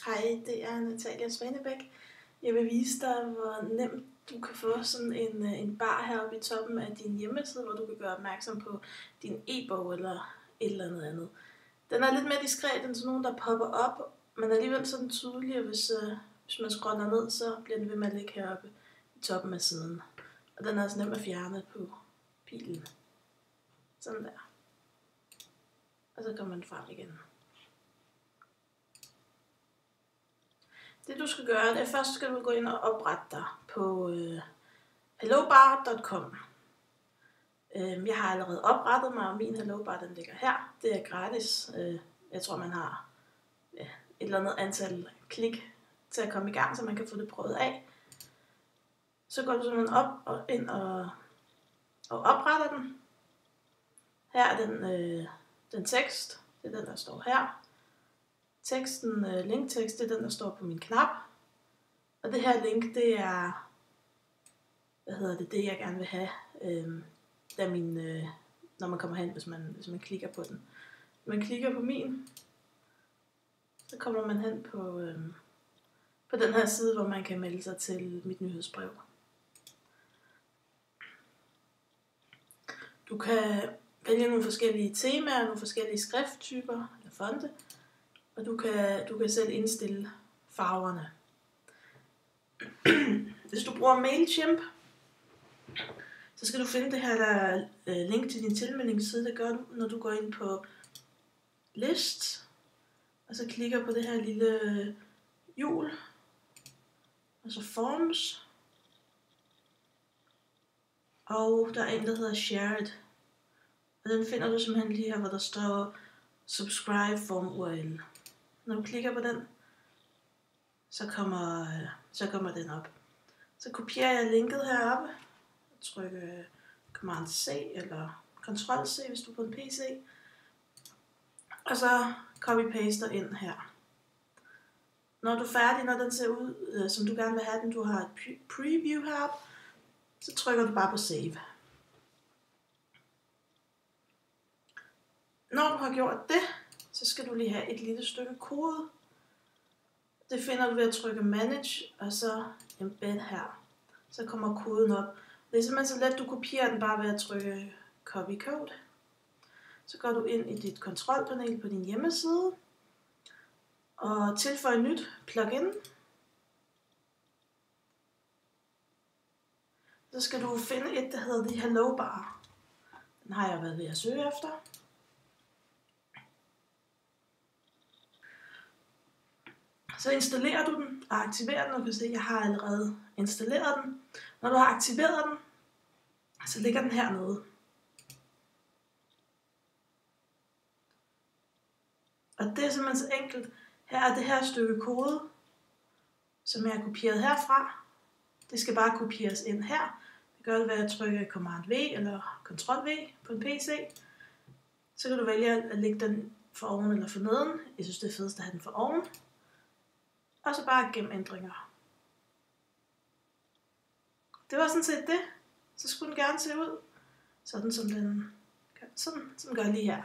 Hej, det er Natalia Svanebæk. Jeg vil vise dig, hvor nemt du kan få sådan en bar heroppe i toppen af din hjemmeside, hvor du kan gøre opmærksom på din e-bog eller et eller andet. Den er lidt mere diskret end sådan nogen, der popper op, men alligevel så er den tydelig, og hvis man scroller ned, så bliver den ved med at ligge heroppe i toppen af siden. Og den er altså nem at fjerne på pilen. Sådan der. Og så kommer den frem igen. Det du skal gøre, det er først skal du gå ind og oprette dig på hellobar.com. Jeg har allerede oprettet mig, og min Hellobar den ligger her. Det er gratis. Jeg tror man har et eller andet antal klik til at komme i gang, så man kan få det prøvet af. Så går du simpelthen op og ind og opretter den. Her er den tekst, det er den der står her. Teksten, linktekst, det er den der står på min knap. Og det her link, det er, det jeg gerne vil have, når man kommer hen, hvis man klikker på den. Når man klikker på min, så kommer man hen på den her side, hvor man kan melde sig til mit nyhedsbrev. Du kan vælge nogle forskellige temaer, nogle forskellige skrifttyper eller fonte, og du kan selv indstille farverne. Hvis du bruger MailChimp, så skal du finde det her der link til din tilmeldingsside. Det gør du, når du går ind på List, og så klikker på det her lille hjul, og så Forms, og der er en, der hedder Shared, og den finder du simpelthen lige her, hvor der står Subscribe Form URL. Når du klikker på den, så kommer den op. Så kopierer jeg linket heroppe, og trykker Command C eller Ctrl C, hvis du er på en PC. Og så copy-paster ind her. Når du er færdig, når den ser ud, som du gerne vil have den, du har et preview heroppe, så trykker du bare på Save. Når du har gjort det, så skal du lige have et lille stykke kode. Det finder du ved at trykke Manage, og så Embed her. Så kommer koden op. Det er simpelthen så let, du kopierer den bare ved at trykke Copy Code. Så går du ind i dit kontrolpanel på din hjemmeside, og tilføj nyt plugin. Så skal du finde et, der hedder The Hellobar. Den har jeg været ved at søge efter. Så installerer du den og aktiverer den, og du kan se, at jeg har allerede installeret den. Når du har aktiveret den, så ligger den hernede. Og det er simpelthen så enkelt. Her er det her stykke kode, som jeg har kopieret herfra. Det skal bare kopieres ind her. Det gør det ved at trykke Command V eller Ctrl V på en PC. Så kan du vælge at lægge den for oven eller for neden. Jeg synes, det er fedest at have den for oven. Og så bare gemme ændringer. Det var sådan set det. Så skulle den gerne se ud, sådan som den gør lige her.